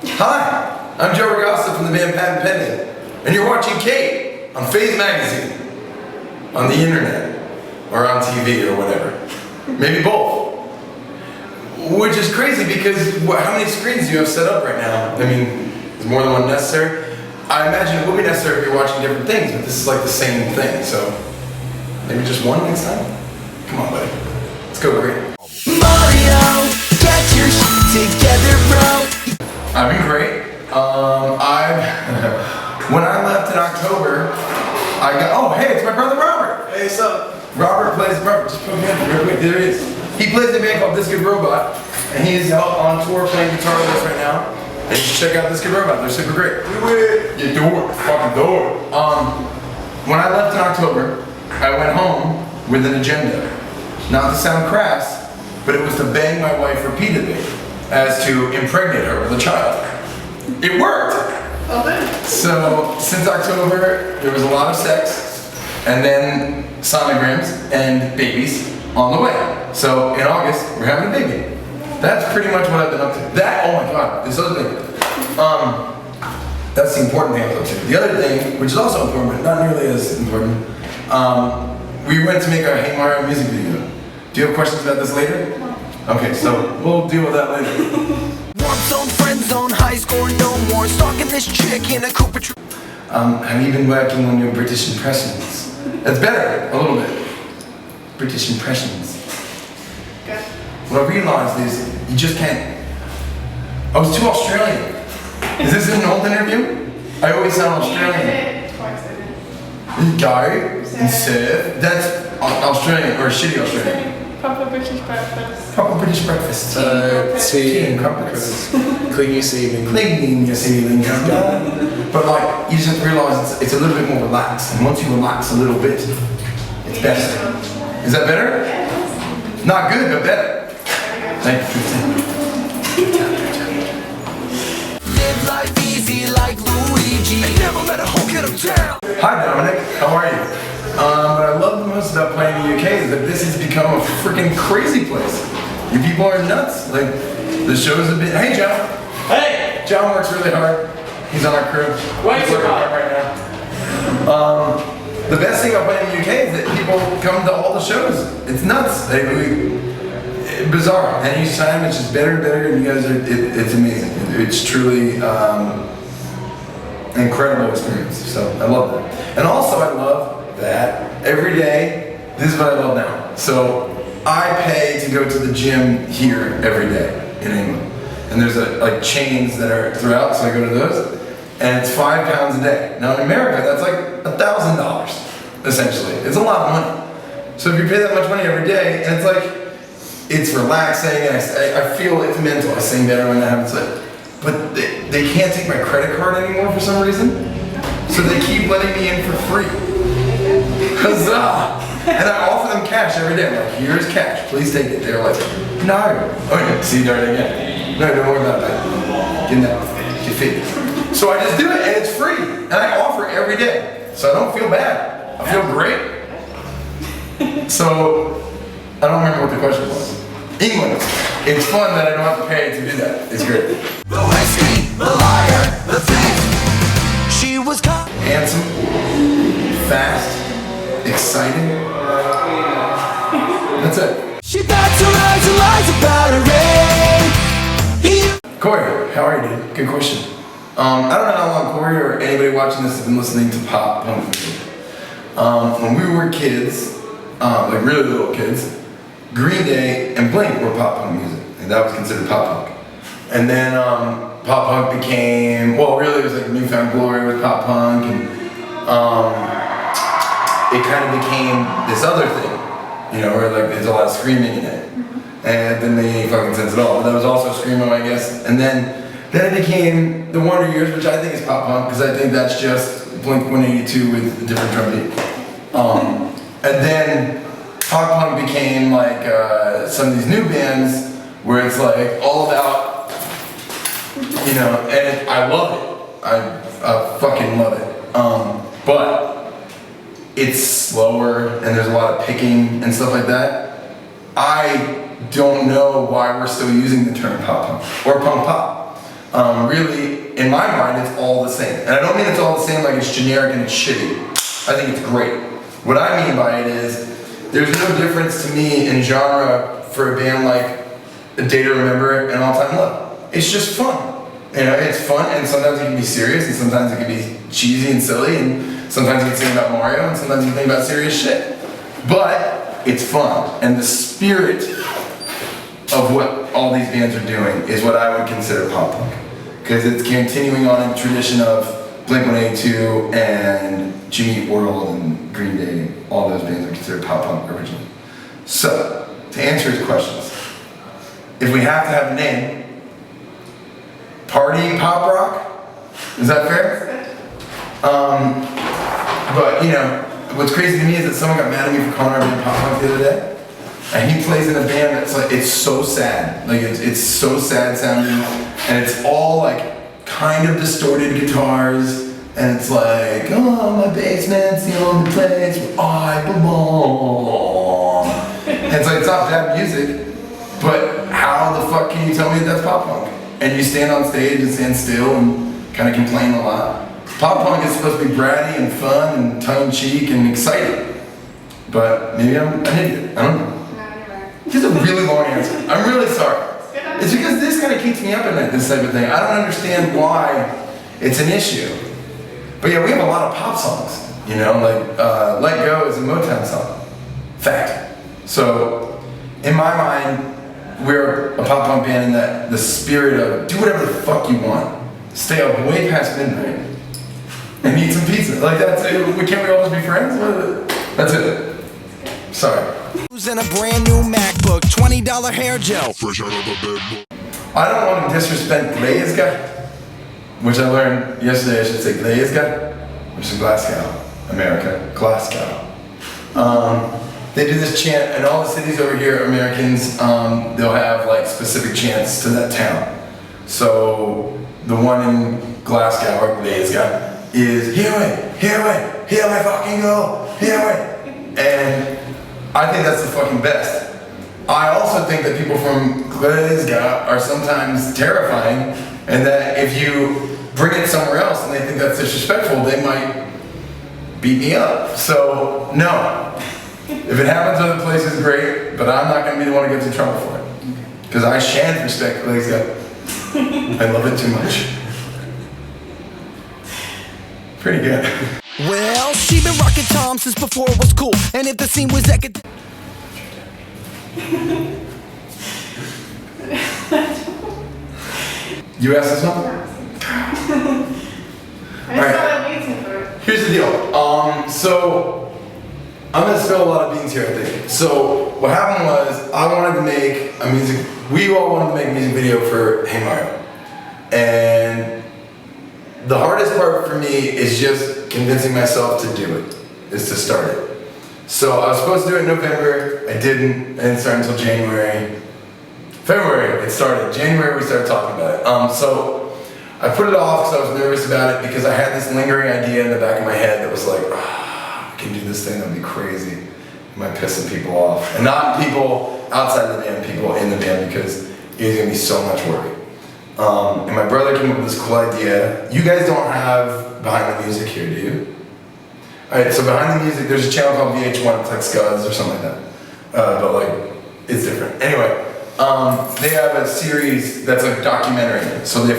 Hi, I'm Joe Ragosta from the band Patent Pending, and you're watching Kate on Phase Magazine, on the internet, or on TV, or whatever. Maybe both. Which is crazy because how many screens do you have set up right now? I mean, is more than one necessary? I imagine it will be necessary if you're watching different things, but this is like the same thing, so maybe just one next time? Come on, buddy. Let's go, great. Mario, get your shit together, bro. I've been great. When I left in October, I got, oh, hey, it's my brother Robert. Hey, what's up? Robert plays, just put me in real quick, there he is. He plays in a band called This Good Robot, and he's on tour playing guitar with us right now. And you should check out This Good Robot, they're super great. Do it. You do it, fucking do it. When I left in October, I went home with an agenda. Not to sound crass, but it was to bang my wife repeatedly, as to impregnate her with a child. It worked! Okay. So, since October, there was a lot of sex, and then sonograms and babies on the way. So, in August, we're having a baby. That's pretty much what I've been up to. That, oh my god, this other thing. That's the important thing I was up to. The other thing, which is also important, but not nearly as important, we went to make our Hey Mario music video. Do you have questions about this later? Okay, so we'll deal with that later. Warm zone, friend zone, high score, no more. Stalking this chick in a Cooper. Have you been working on your British impressions? That's better, a little bit. British impressions. Good. What I realized is, you just can't. I was too Australian. Is this an old interview? I always sound Australian. Go and serve. That's Australian, or shitty Australian. Proper British breakfast. Proper British breakfast. Tea and crumpets. clean your ceiling. Cleaning your ceiling. But like, you just have to realize it's a little bit more relaxed. And once you relax a little bit, it's better. Is that better? Not good, but better. Thank you. Live life easy like Luigi. And never let a hoe get him down. Hi Dominic, how are you? What I love the most about playing in the UK is that this has become a freaking crazy place. You people are nuts. Like, the show's a bit. Hey, John. Hey! John works really hard. He's on our crew. Way He's too working hard right now. The best thing about playing in the UK is that people come to all the shows. It's nuts. Bizarre. And each time it's just better and better, and you guys are. It's amazing. It's truly an incredible experience. So I love that. And also I love that every day, this is what I love now. So I pay to go to the gym here every day in England. And there's like chains that are throughout, so I go to those. And it's £5 a day. Now in America, that's like $1,000, essentially. It's a lot of money. So if you pay that much money every day, and it's like, it's relaxing, and I feel it's mental. I sing better when that happens. But they can't take my credit card anymore for some reason. So they keep letting me in for free. Huzzah! And I offer them cash every day. I'm like, here's cash, please take it. They're like, no. Oh yeah, see, there it again. No, don't worry about that. Get that, get fit. So I just do it, and it's free. And I offer it every day. So I don't feel bad. I feel great. So, I don't remember what the question was. England. It's fun that I don't have to pay to do that. It's great. The whiskey, the liar, the thief. She was Handsome, fast, exciting. That's it. She bats her eyes and lies about her rain. Corey, how are you, dude? Good question. I don't know how long Corey or anybody watching this has been listening to pop punk music. When we were kids, like really little kids, Green Day and Blink were pop punk music, and that was considered pop punk. And then pop punk became, well, really it was like Newfound Glory with pop punk, and it kind of became this other thing, you know, where like there's a lot of screaming in it, and it didn't make any fucking sense at all. But that was also screamo, I guess. And then it became the Wonder Years, which I think is pop punk, because I think that's just Blink-182 with a different drum beat. And then pop punk became like some of these new bands where it's like all about, you know, and I love it. I fucking love it. But it's slower and there's a lot of picking and stuff like that. I don't know why we're still using the term pop punk or punk pop. Really, in my mind, it's all the same. And I don't mean it's all the same like it's generic and it's shitty. I think it's great. What I mean by it is, there's no difference to me in genre for a band like A Day to Remember and All Time Low. It's just fun. You know, it's fun, and sometimes it can be serious, and sometimes it can be cheesy and silly, and sometimes you can think about Mario, and sometimes you can think about serious shit. But it's fun, and the spirit of what all these bands are doing is what I would consider pop punk. Because it's continuing on in the tradition of Blink-182 and Jimmy Eat World and Green Day. All those bands are considered pop punk originally. So, to answer his questions, if we have to have a name, party pop rock? Is that fair? But you know, what's crazy to me is that someone got mad at me for calling our band pop punk the other day. And he plays in a band that's like, it's so sad. Like it's so sad sounding, and it's all like kind of distorted guitars, and it's like, oh, my basement's the only place where I belong. And it's like, it's not bad music, but how the fuck can you tell me that's pop punk? And you stand on stage and stand still and kind of complain a lot. Pop punk is supposed to be bratty and fun and tongue-in-cheek and exciting. But maybe I'm an idiot, I don't know. Just a really long answer. I'm really sorry. It's because this kind of keeps me up at night, this type of thing. I don't understand why it's an issue. But yeah, we have a lot of pop songs, you know, like Let Go is a Motown song. Fact. So, in my mind, we're a pop punk band in that the spirit of do whatever the fuck you want. Stay up way past midnight and eat some pizza. Like that's it. Can't we all just be friends? That's it. Sorry. In a brand new MacBook, $20 hair gel. Fresh out of a bed. I don't want to disrespect Glazga, which I learned yesterday. I should say Glazga, which is Glasgow, America, Glasgow. They do this chant, and all the cities over here, Americans, they'll have like specific chants to that town. So the one in Glasgow or Glasgow is here we fucking go, here we. And I think that's the fucking best. I also think that people from Glasgow are sometimes terrifying, and that if you bring it somewhere else and they think that's disrespectful, they might beat me up. So, no. If it happens other places, great, but I'm not going to be the one who gets in trouble for it. Because I shan't respect Glasgow. I love it too much. Pretty good. Well, she been rocking Tom since before it was cool. And if the scene was academic. You asked us something? I just thought I'd wait for it. Here's the deal. So I'm gonna spill a lot of beans here, I think. So what happened was I wanted to make a music. We all wanted to make a music video for Hey Mario, and the hardest part for me is just convincing myself to do it. Is to start it. So I was supposed to do it in November. I didn't. I didn't start until January. February it started. January we started talking about it. So I put it off because I was nervous about it because I had this lingering idea in the back of my head that was like, I can do this thing, that'd be crazy. Am I pissing people off? And not people outside the band, people in the band, because it was gonna be so much work. And my brother came up with this cool idea. You guys don't have Behind the Music here, do you? Alright, so Behind the Music, there's a channel called VH1, it's like Scuzz or something like that. But like, it's different. Anyway, they have a series that's like documentary. So they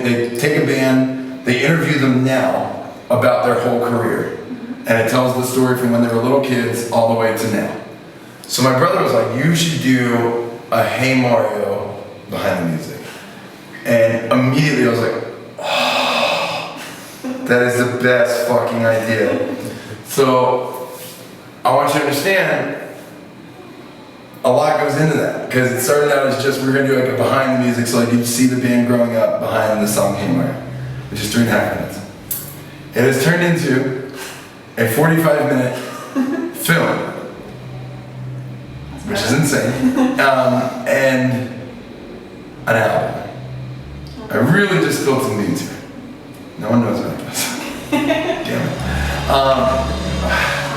they take a band, they interview them now about their whole career. And it tells the story from when they were little kids all the way to now. So my brother was like, you should do a Hey Mario Behind the Music. And immediately I was like, oh, that is the best fucking idea. So I want you to understand, a lot goes into that, because it started out as just, we're gonna do like a behind the music, so like you'd see the band growing up behind the song Hey Mario, which is 3.5 minutes. It has turned into a 45-minute film, which is insane, and an album. I really just spilled some beans here. No one knows about this. Damn it.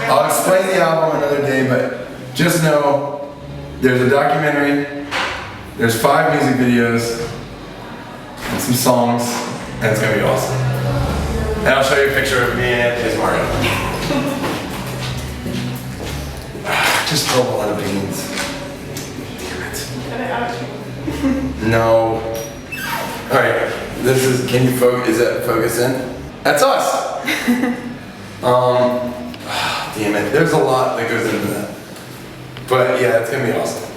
I'll explain the album another day, but just know there's a documentary, there's 5 music videos, some songs, and it's gonna be awesome. And I'll show you a picture of me and his Mario. Just throw a lot of beans. No. Alright, this is, can you focus, is that focus in? That's us! Damn it, there's a lot that goes into that. But yeah, it's gonna be awesome.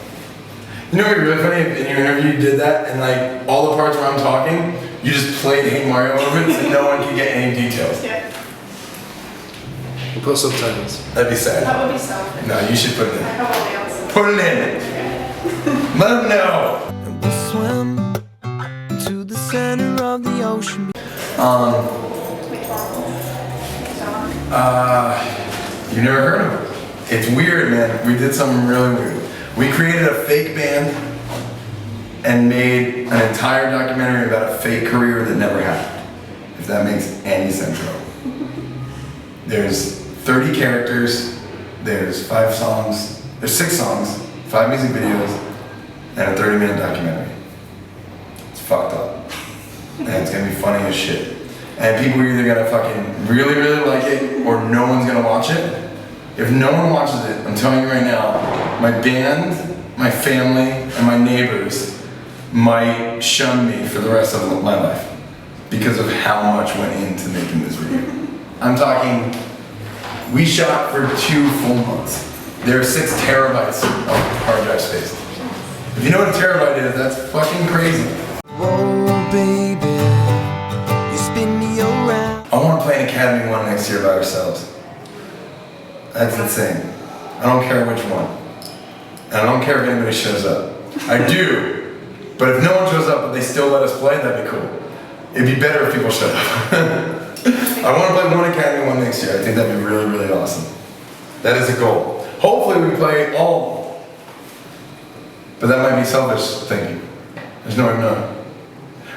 You know what would be really funny? In your interview you did that, and like all the parts where I'm talking, you just played Hey Mario over it so no one can get any details. Yeah. We'll put subtitles. That'd be sad. That would be selfish. No, you should put it I in. have all the answers. Put it in! Let them know! And we'll swim to the center of the ocean. You never heard of it. It's weird, man. We did something really weird. We created a fake band and made an entire documentary about a fake career that never happened. If that makes any sense at all. There's 30 characters, there's 5 songs, there's 6 songs, 5 music videos, and a 30-minute documentary. It's fucked up. And it's gonna be funny as shit. And people are either gonna fucking really, really like it, or no one's gonna watch it. If no one watches it, I'm telling you right now, my band, my family, and my neighbors might shun me for the rest of my life because of how much went into making this video. I'm talking, we shot for 2 full months. There are 6 terabytes of hard drive space. If you know what a terabyte is, that's fucking crazy. Whoa, baby, you spin me around. I want to play an Academy one next year by ourselves. That's insane. I don't care which one. And I don't care if anybody shows up. I do. But if no one shows up but they still let us play, that'd be cool. It'd be better if people showed up. I want to play one Academy one next year. I think that'd be really, really awesome. That is a goal. Hopefully we play all of them. But that might be selfish thinking. There's no way of knowing.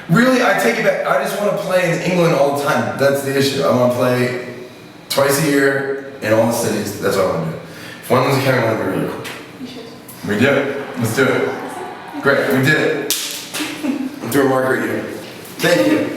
Really, I take it back. I just want to play in England all the time. That's the issue. I want to play twice a year in all the cities. That's what I want to do. If one was Academy, that would be really cool. You should. We did it. Let's do it. Great, we did it. Through a marker at you. Thank you.